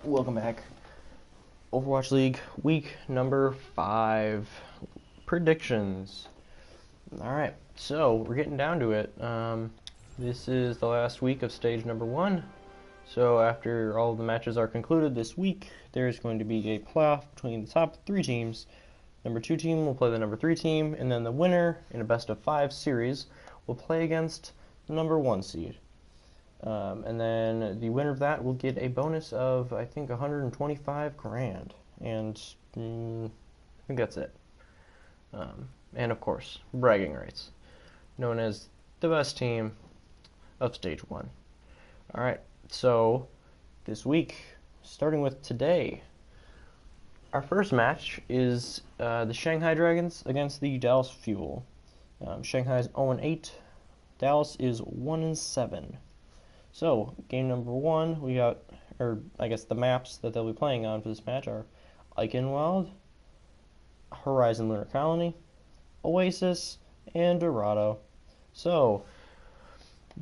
Welcome back. Overwatch League, week number 5. Predictions. Alright, so we're getting down to it. This is the last week of stage number 1. So after all of the matches are concluded this week, there's going to be a playoff between the top 3 teams. Number 2 team will play the number 3 team, and then the winner in a best of 5 series will play against the number 1 seed. And then the winner of that will get a bonus of, I think, 125 grand. And I think that's it. And of course, bragging rights, known as the best team of stage 1. Alright, so this week, starting with today, our first match is the Shanghai Dragons against the Dallas Fuel. Shanghai's 0-8, Dallas is 1-7. So, game number 1, we got, or I guess the maps that they'll be playing on for this match are Eichenwald, Horizon Lunar Colony, Oasis, and Dorado. So,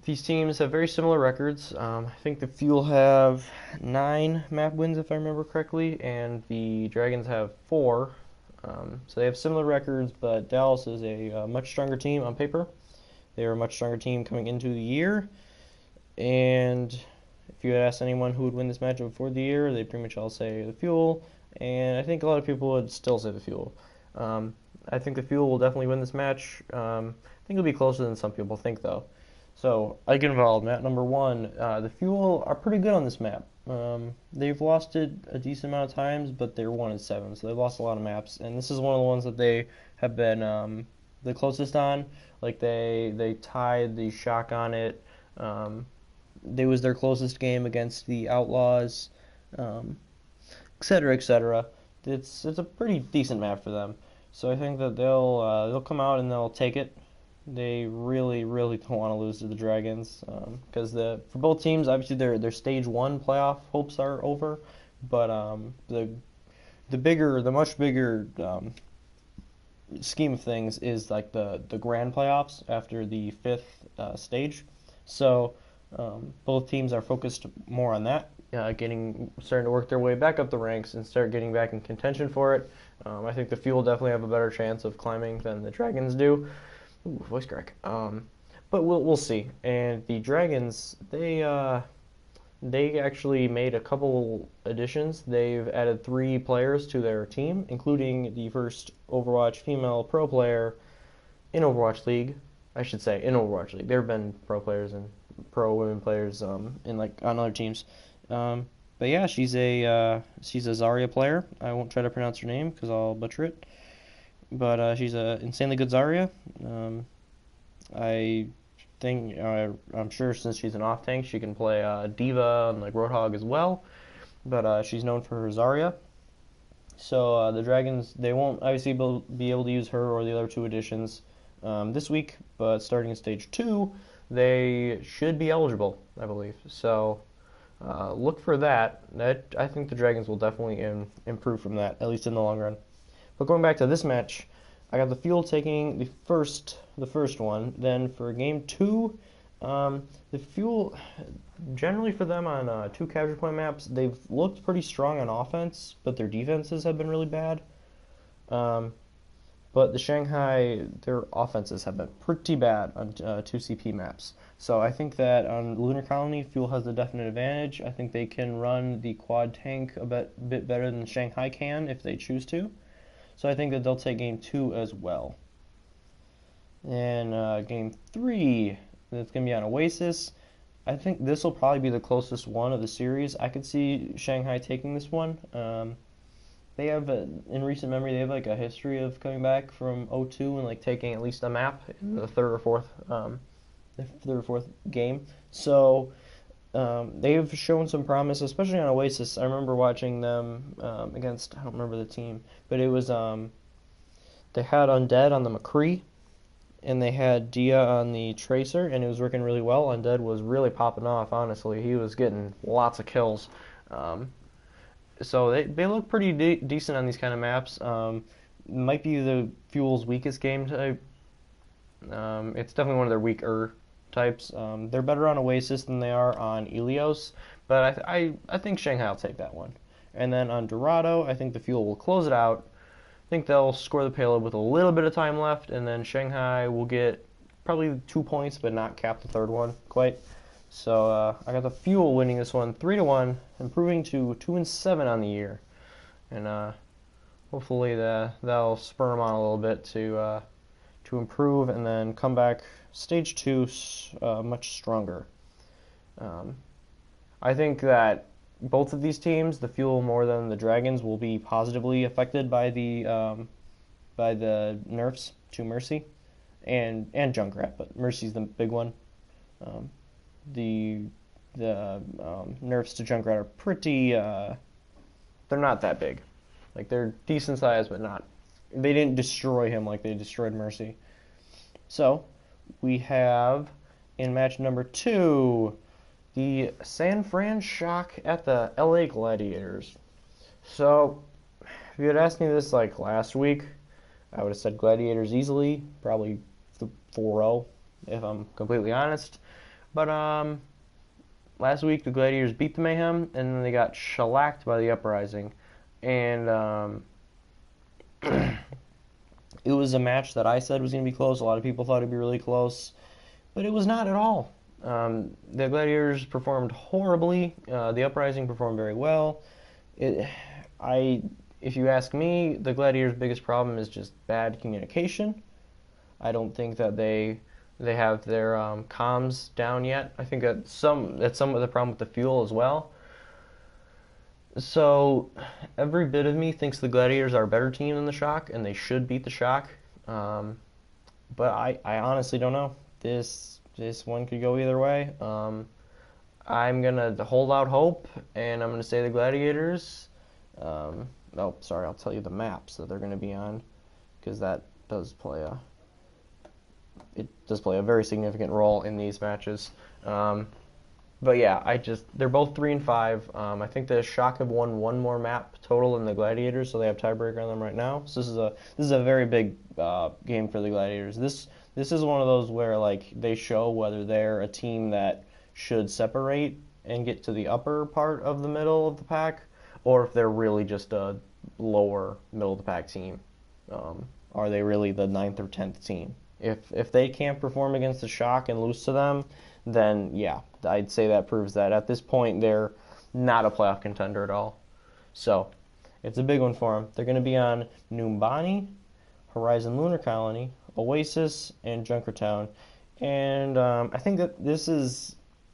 these teams have very similar records. I think the Fuel have 9 map wins, if I remember correctly, and the Dragons have 4. So they have similar records, but Dallas is a much stronger team on paper. They are a much stronger team coming into the year. And if you had asked anyone who would win this matchup before the year, they'd pretty much all say the Fuel, and I think a lot of people would still say the Fuel. I think the Fuel will definitely win this match. I think it'll be closer than some people think, though. So, Eichenwald, map number 1. The Fuel are pretty good on this map. They've lost it a decent amount of times, but they're 1-7, so they've lost a lot of maps, and this is one of the ones that they have been the closest on. Like, they tied the Shock on it. They was their closest game against the Outlaws, etc., etc. It's a pretty decent map for them. So I think that they'll come out and they'll take it. They really don't want to lose to the Dragons, because for both teams, obviously their stage 1 playoff hopes are over, but the much bigger scheme of things is like the grand playoffs after the 5th stage. So both teams are focused more on that, starting to work their way back up the ranks and start getting back in contention for it. I think the Fuel definitely have a better chance of climbing than the Dragons do. Ooh, voice crack. But we'll see. And the Dragons, they actually made a couple additions. They've added 3 players to their team, including the first Overwatch female pro player in Overwatch League. I should say in Overwatch League. There have been pro players and pro women players on other teams. But yeah, she's a Zarya player. I won't try to pronounce her name because I'll butcher it. But she's a insanely good Zarya. I think I'm sure since she's an off tank, she can play Diva and like Roadhog as well. But she's known for her Zarya. So the Dragons, they won't obviously be able to use her or the other 2 additions this week. But starting in stage 2, they should be eligible, I believe. So look for that. I think the Dragons will definitely improve from that, at least in the long run. But going back to this match, I got the Fuel taking the first one. Then for game 2, the Fuel, generally for them on 2 capture point maps, they've looked pretty strong on offense, but their defenses have been really bad. But the Shanghai, their offenses have been pretty bad on 2 CP maps. So I think that on Lunar Colony, Fuel has the definite advantage. I think they can run the quad tank a bit better than Shanghai can if they choose to. So I think that they'll take game 2 as well. And game 3, that's going to be on Oasis. I think this will probably be the closest one of the series. I could see Shanghai taking this one. They have, in recent memory, they have like a history of coming back from 0-2 and like taking at least a map in the 3rd or 4th game. So they've shown some promise, especially on Oasis. I remember watching them against, I don't remember the team, but it was, they had Undead on the McCree, and they had Dia on the Tracer, and it was working really well. Undead was really popping off, honestly. He was getting lots of kills. So they look pretty decent on these kind of maps. Might be the Fuel's weakest game type. It's definitely one of their weaker types. They're better on Oasis than they are on Ilios, But I think Shanghai will take that one. And then on Dorado, I think the Fuel will close it out. I think they'll score the payload with a little bit of time left, and then Shanghai will get probably 2 points, but not cap the third one quite. So I got the Fuel winning this one 3-1, improving to 2-7 on the year, and hopefully that'll spur them on a little bit to improve and then come back stage 2 much stronger. I think that both of these teams, the Fuel more than the Dragons, will be positively affected by the nerfs to Mercy and Junkrat, but Mercy's the big one. The nerfs to Junkrat are pretty. They're not that big. Like, they're decent size, but not. They didn't destroy him like they destroyed Mercy. So we have in match number 2. The San Fran Shock at the LA Gladiators. So, if you had asked me this like last week, I would have said Gladiators easily, probably 4-0, if I'm completely honest. But last week the Gladiators beat the Mayhem, and then they got shellacked by the Uprising. And it was a match that I said was going to be close. A lot of people thought it would be really close, but it was not at all. The Gladiators performed horribly. The Uprising performed very well. If you ask me, the Gladiators' biggest problem is just bad communication. I don't think that they have their comms down yet. I think that's some of the problem with the Fuel as well. So every bit of me thinks the Gladiators are a better team than the Shock, and they should beat the Shock. But I honestly don't know. This one could go either way. I'm going to hold out hope, and I'm going to say the Gladiators. Oh, sorry, I'll tell you the maps that they're going to be on, because that does play a very significant role in these matches. But yeah, they're both 3-5. I think the Shock have won one more map total than the Gladiators, so they have tiebreaker on them right now. So this is a very big game for the Gladiators. This is one of those where like they show whether they're a team that should separate and get to the upper part of the middle of the pack, or if they're really just a lower middle of the pack team. Are they really the 9th or 10th team? If they can't perform against the Shock and lose to them, then yeah, I'd say that proves that at this point they're not a playoff contender at all. So it's a big one for them. They're going to be on Numbani, Horizon Lunar Colony, Oasis, and Junkertown. And I think that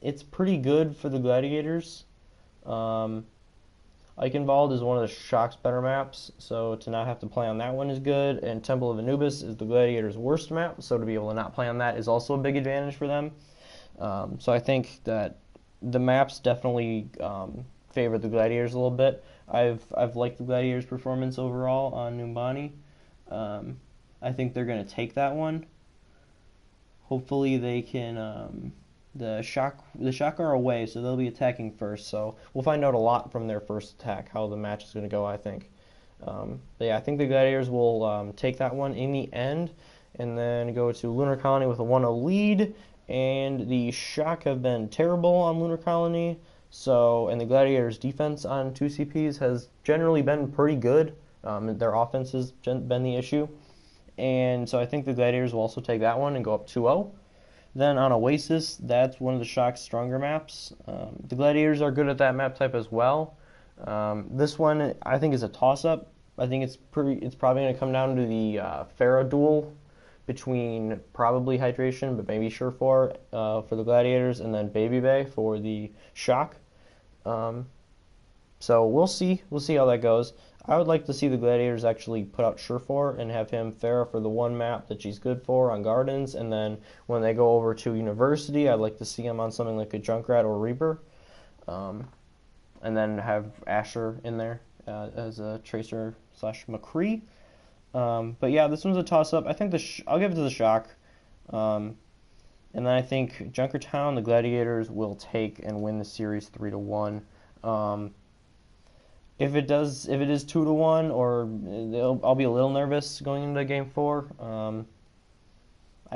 it's pretty good for the Gladiators. Eichenwald is one of the Shock's better maps, so to not have to play on that one is good. And Temple of Anubis is the Gladiators' worst map, so to be able to not play on that is also a big advantage for them. So I think that the maps definitely favor the Gladiators a little bit. I've liked the Gladiators' performance overall on Numbani. I think they're going to take that one. Hopefully they can. The Shock are away, so they'll be attacking first. So we'll find out a lot from their first attack, how the match is going to go, I think. But yeah, I think the Gladiators will take that one in the end, and then go to Lunar Colony with a 1-0 lead. And the Shock have been terrible on Lunar Colony, and the Gladiators' defense on 2 CPs has generally been pretty good. Their offense has been the issue. And so I think the Gladiators will also take that one and go up 2-0. Then on Oasis, that's one of the Shock's stronger maps. The Gladiators are good at that map type as well. This one, I think, is a toss-up. I think it's probably going to come down to the Pharah duel between probably Hydration, but maybe Surefour for the Gladiators, and then Baby Bay for the Shock. So we'll see. We'll see how that goes. I would like to see the Gladiators actually put out Surefour and have him Pharah for the one map that she's good for on Gardens, and then when they go over to University, I'd like to see him on something like a Junkrat or Reaper, and then have Asher in there as a Tracer / McCree. But yeah, this one's a toss-up. I think I'll give it to the Shock. And then I think Junkertown, the Gladiators, will take and win the series 3-1. If it is 2-1, or I'll be a little nervous going into Game 4. I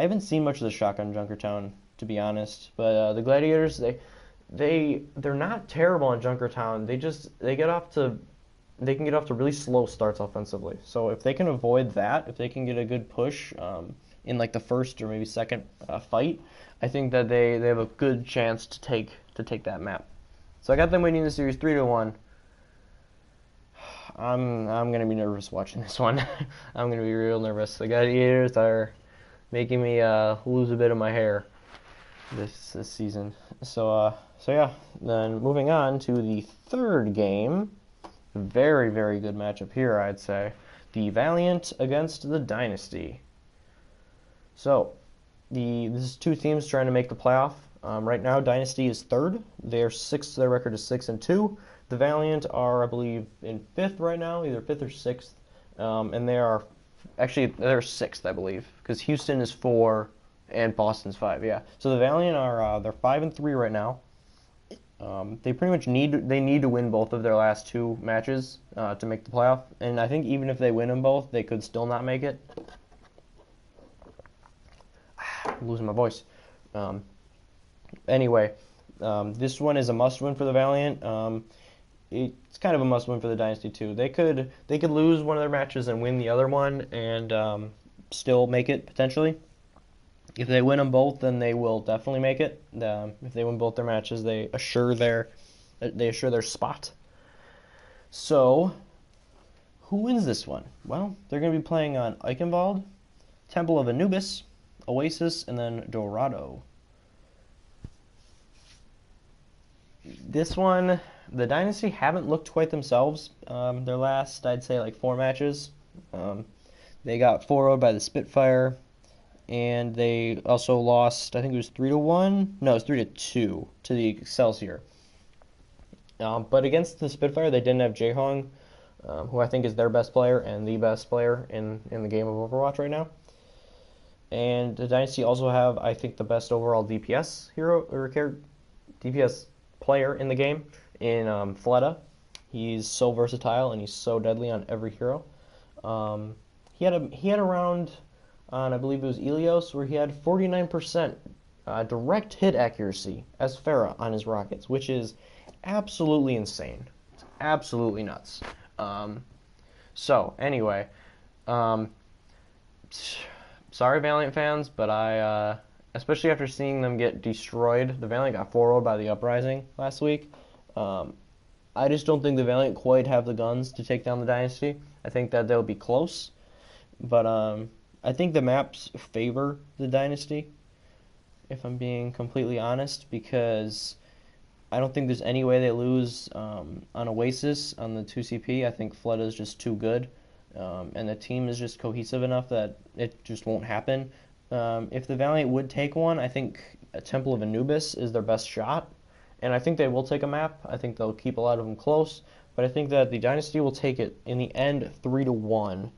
haven't seen much of the Shock on Junkertown, to be honest. But the Gladiators, they're not terrible on Junkertown. They can get off to really slow starts offensively. So if they can avoid that, if they can get a good push in like the first or maybe second fight, I think that they have a good chance to take that map. So I got them winning the series 3-1. I'm gonna be nervous watching this one. I'm gonna be real nervous. The Gladiators are making me lose a bit of my hair this season. So yeah. Then moving on to the third game. Very, very good matchup here, I'd say. The Valiant against the Dynasty. So, this is two teams trying to make the playoff. Right now, Dynasty is third. Their record is 6-2. The Valiant are, I believe, in fifth right now, either fifth or sixth. And they're sixth, I believe, because Houston is 4 and Boston's 5. Yeah. So the Valiant are they're 5-3 right now. They pretty much need to win both of their last two matches to make the playoff, and I think even if they win them both, they could still not make it. I'm losing my voice. Anyway, this one is a must-win for the Valiant. It's kind of a must-win for the Dynasty too. They could lose one of their matches and win the other one, and still make it potentially. If they win them both, then they will definitely make it. If they win both their matches, they assure their spot. So, who wins this one? Well, they're going to be playing on Eichenwald, Temple of Anubis, Oasis, and then Dorado. This one, the Dynasty haven't looked quite themselves. Their last, I'd say, like 4 matches. They got 4-0'd by the Spitfire. And they also lost, I think it was 3-1. No, it was 3-2 to the Excelsior. But against the Spitfire, they didn't have Jaehong, who I think is their best player and the best player in the game of Overwatch right now. And the Dynasty also have, I think, the best overall DPS DPS player in the game in Fleta. He's so versatile and he's so deadly on every hero. He had a round on, I believe it was Ilios, where he had 49% direct hit accuracy as Pharah on his rockets, which is absolutely insane. It's absolutely nuts. So, anyway, sorry Valiant fans, but I, especially after seeing them get destroyed, the Valiant got 4-0'd by the Uprising last week. I just don't think the Valiant quite have the guns to take down the Dynasty. I think that they'll be close, but I think the maps favor the Dynasty, if I'm being completely honest, because I don't think there's any way they lose on Oasis on the 2CP. I think Fleta is just too good, and the team is just cohesive enough that it just won't happen. If the Valiant would take one, I think a Temple of Anubis is their best shot, and I think they will take a map. I think they'll keep a lot of them close, but I think that the Dynasty will take it in the end 3-1.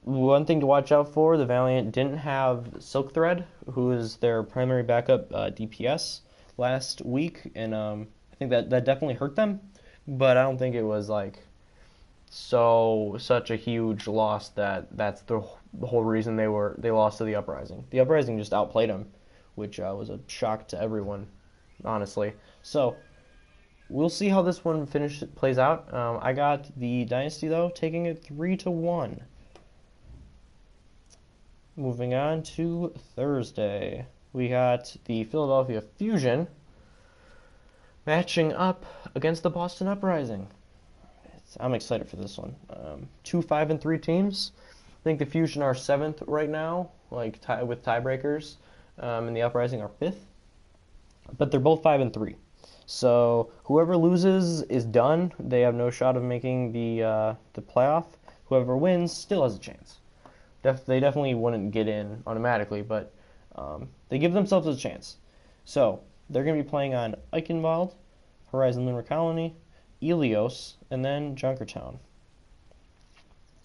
One thing to watch out for, the Valiant didn't have Silk Thread, who is their primary backup DPS last week, and I think that definitely hurt them, but I don't think it was like such a huge loss that's the whole reason they lost to the Uprising. The Uprising just outplayed them, which was a shock to everyone, honestly. So we'll see how this one plays out. I got the Dynasty though, taking it 3-1. Moving on to Thursday, we got the Philadelphia Fusion matching up against the Boston Uprising. I'm excited for this one. 2 5-3 teams. I think the Fusion are 7th right now, like with tiebreakers, and the Uprising are 5th. But they're both 5-3. So whoever loses is done. They have no shot of making the playoff. Whoever wins still has a chance. They definitely wouldn't get in automatically, but they give themselves a chance. So they're going to be playing on Eichenwald, Horizon Lunar Colony, Ilios, and then Junkertown.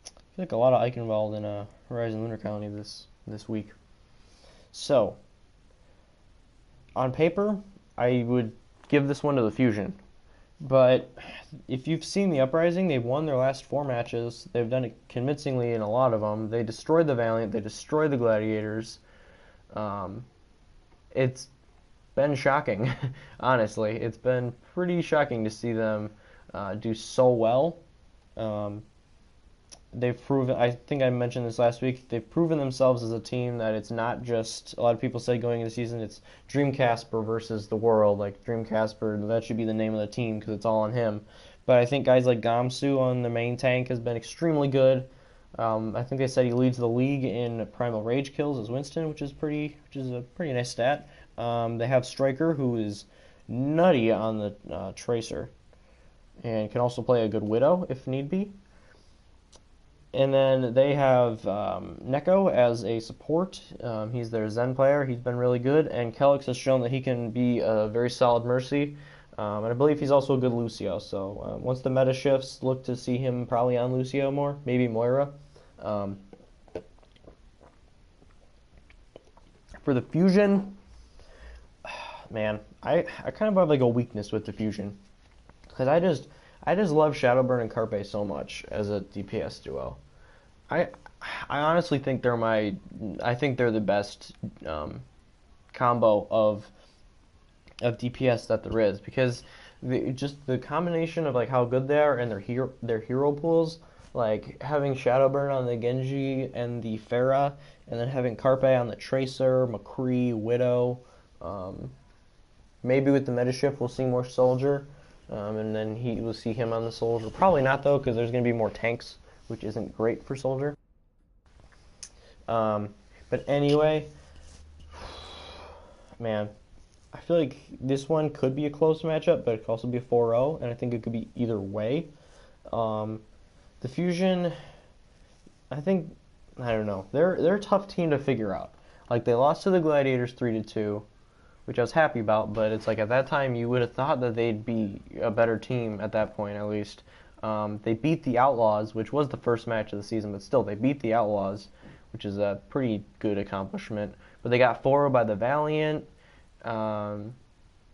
I feel like a lot of Eichenwald and Horizon Lunar Colony this week. So, on paper, I would give this one to the Fusion. But if you've seen the Uprising, they've won their last 4 matches. They've done it convincingly in a lot of them. They destroyed the Valiant. They destroyed the Gladiators. been shocking. Honestly, it's been pretty shocking to see them do so well. Um, they've proven, I think I mentioned this last week, they've proven themselves as a team that it's not just, a lot of people say going into the season, it's Dreamcasper versus the world. Like, Dreamcasper, that should be the name of the team because it's all on him. But I think guys like Gamsu on the main tank has been extremely good. I think they said he leads the league in Primal Rage kills as Winston, which is a pretty nice stat. They have Striker, who is nutty on the Tracer, and can also play a good Widow if need be. And then they have Neko as a support. He's their Zen player. He's been really good. And Kelix has shown that he can be a very solid Mercy. And I believe he's also a good Lucio. So once the meta shifts, look to see him probably on Lucio more. Maybe Moira. For the Fusion, man, I kind of have like a weakness with the Fusion. Because I just love Shadowburn and Carpe so much as a DPS duo. I honestly think I think they're the best combo of DPS that there is, because just the combination of like how good they are and their hero pools, like having Shadowburn on the Genji and the Pharah, and then having Carpe on the Tracer, McCree, Widow. Maybe with the meta shift we'll see more Soldier, and then we'll see him on the Soldier. Probably not though, because there's going to be more tanks, which isn't great for Soldier. But anyway, man, I feel like this one could be a close matchup, but it could also be a 4-0, and I think it could be either way. The Fusion, I don't know. They're a tough team to figure out. Like, they lost to the Gladiators 3-2, which I was happy about, but it's like at that time you would have thought that they'd be a better team at that point, at least. They beat the Outlaws, which was the first match of the season, but still, they beat the Outlaws, which is a pretty good accomplishment. But they got 4-0 by the Valiant.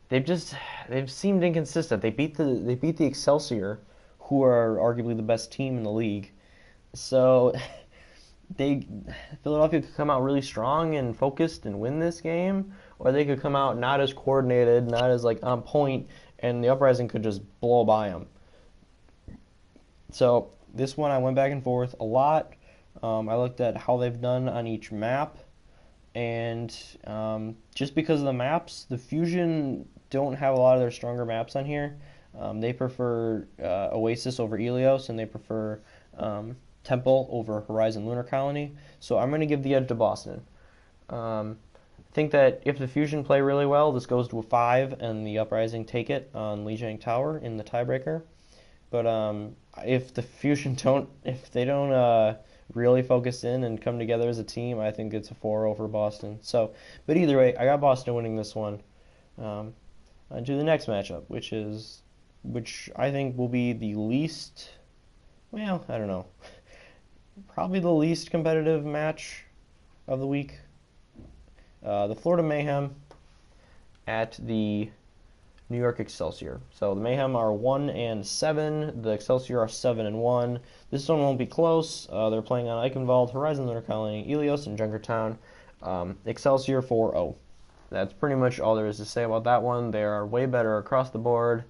They've seemed inconsistent. They beat the Excelsior, who are arguably the best team in the league. So Philadelphia could come out really strong and focused and win this game, or they could come out not as coordinated, not as like on point, and the Uprising could just blow by them. So this one I went back and forth a lot. I looked at how they've done on each map, and just because of the maps, the Fusion don't have a lot of their stronger maps on here. They prefer Oasis over Ilios, and they prefer Temple over Horizon Lunar Colony. So I'm going to give the edge to Boston. I think that if the Fusion play really well, this goes to a 5, and the Uprising take it on Lijiang Tower in the tiebreaker. But if the Fusion don't really focus in and come together as a team, I think it's a 4-0 for Boston. So, but either way, I got Boston winning this one. On to the next matchup, which I think will be the least, well, I don't know, probably the least competitive match of the week. The Florida Mayhem at the New York Excelsior. So the Mayhem are 1-7. The Excelsior are 7-1. This one won't be close. They're playing on Eichenwald, Horizon Lunar Colony, Ilios, and Junkertown. Excelsior 4-0. That's pretty much all there is to say about that one. They are way better across the board.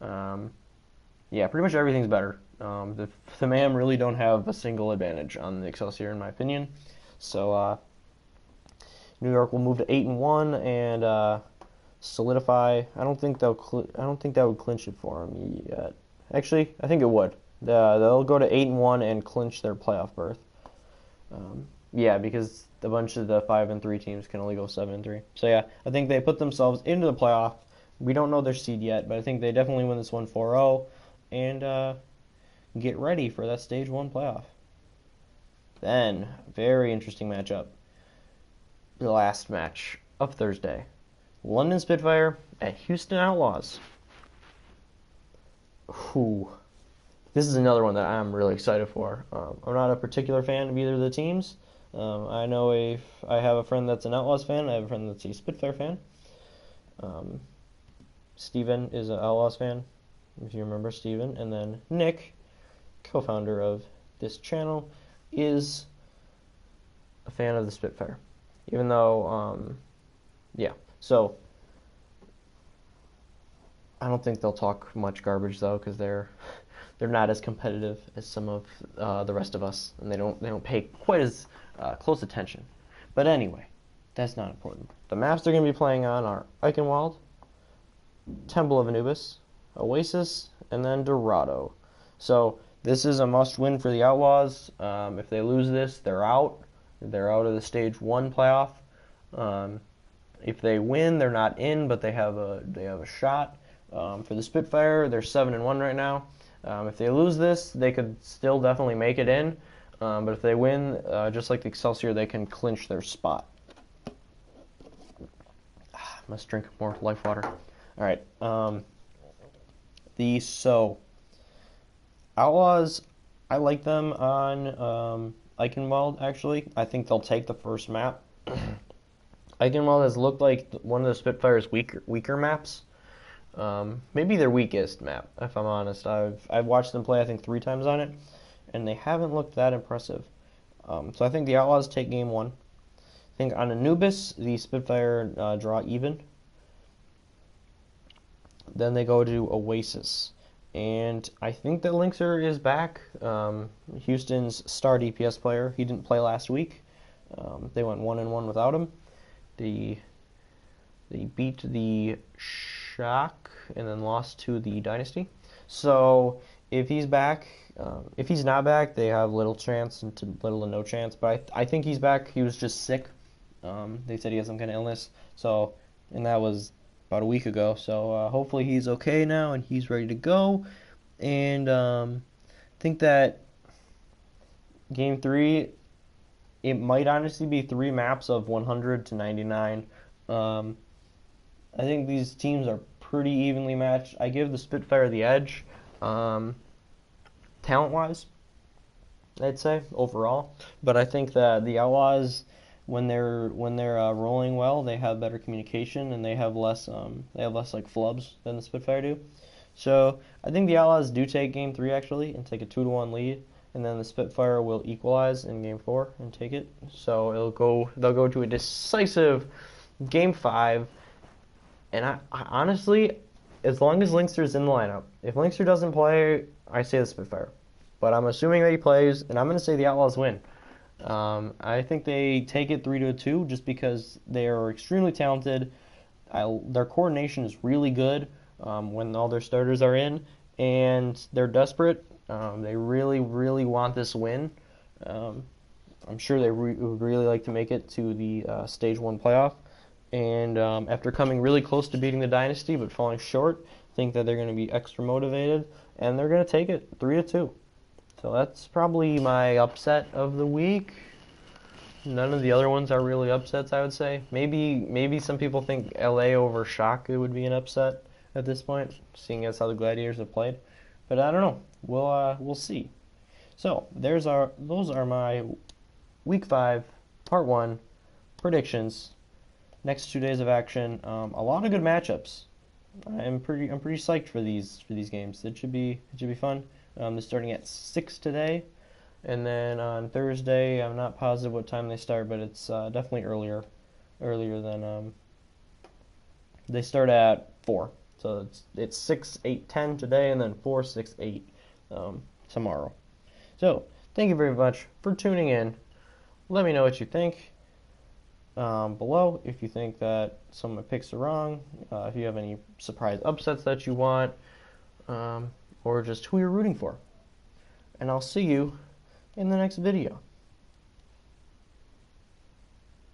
Yeah, pretty much everything's better. The Mayhem really don't have a single advantage on the Excelsior, in my opinion. So New York will move to 8-1 and solidify. I don't think that would clinch it for them yet. Actually, I think it would. They'll go to 8-1 and clinch their playoff berth. Yeah, because a bunch of the 5-3 teams can only go 7-3. So yeah, I think they put themselves into the playoff. We don't know their seed yet, but I think they definitely win this one 4-0 and get ready for that Stage 1 playoff. Then, very interesting matchup. The last match of Thursday. London Spitfire at Houston Outlaws. Ooh. This is another one that I'm really excited for. I'm not a particular fan of either of the teams. I have a friend that's an Outlaws fan. I have a friend that's a Spitfire fan. Steven is an Outlaws fan, if you remember Steven. And then Nick, co-founder of this channel, is a fan of the Spitfire. Even though, yeah. So, I don't think they'll talk much garbage though, because they're not as competitive as some of the rest of us, and they don't pay quite as close attention. But anyway, that's not important. The maps they're going to be playing on are Eichenwald, Temple of Anubis, Oasis, and then Dorado. So this is a must-win for the Outlaws. If they lose this, they're out. They're out of the Stage 1 playoff. If they win, they're not in, but they have a shot. For the Spitfire, they're 7-1 right now. If they lose this, they could still definitely make it in. But if they win, just like the Excelsior, they can clinch their spot. Must drink more life water. All right. Outlaws, I like them on Eichenwald, actually. I think they'll take the first map. Eichenwald has looked like one of the Spitfire's weaker maps. Maybe their weakest map, if I'm honest. I've watched them play, I think, 3 times on it, and they haven't looked that impressive. So I think the Outlaws take game 1. I think on Anubis, the Spitfire draw even. Then they go to Oasis. And I think that Linkser is back. Houston's star DPS player. He didn't play last week. They went 1-1 without him. They beat the Shock and then lost to the Dynasty. So if he's back, if he's not back, they have little chance and little to no chance. But I think he's back. He was just sick. They said he had some kind of illness. So, and that was about a week ago. So hopefully he's okay now and he's ready to go. And I think that game 3, it might honestly be 3 maps of 100 to 99. I think these teams are pretty evenly matched. I give the Spitfire the edge, talent-wise, I'd say overall. But I think that the Outlaws, when they're rolling well, they have better communication and they have less like flubs than the Spitfire do. So I think the Outlaws do take game 3 actually and take a 2-1 lead, and then the Spitfire will equalize in game 4 and take it. So they'll go to a decisive game 5. And I honestly, as long as Linkster's in the lineup, if Linkster doesn't play, I say the Spitfire. But I'm assuming that he plays, and I'm going to say the Outlaws win. I think they take it 3-2 just because they are extremely talented. Their coordination is really good when all their starters are in, and they're desperate. They really, really want this win. I'm sure they would really like to make it to the Stage 1 playoff. And after coming really close to beating the Dynasty but falling short, I think that they're going to be extra motivated, and they're going to take it 3-2. So that's probably my upset of the week. None of the other ones are really upsets, I would say. Maybe some people think LA over Shock would be an upset at this point, seeing as how the Gladiators have played. But I don't know. We'll see. So those are my Week 5 Part 1 predictions. Next 2 days of action. A lot of good matchups. I'm pretty psyched for these games. It should be fun. They're starting at 6 today, and then on Thursday, I'm not positive what time they start, but it's definitely earlier than they start at 4. So it's 6, 8, 10 today, and then 4, 6, 8 tomorrow. So thank you very much for tuning in. Let me know what you think below. If you think that some of my picks are wrong, if you have any surprise upsets that you want, or just who you're rooting for. And I'll see you in the next video.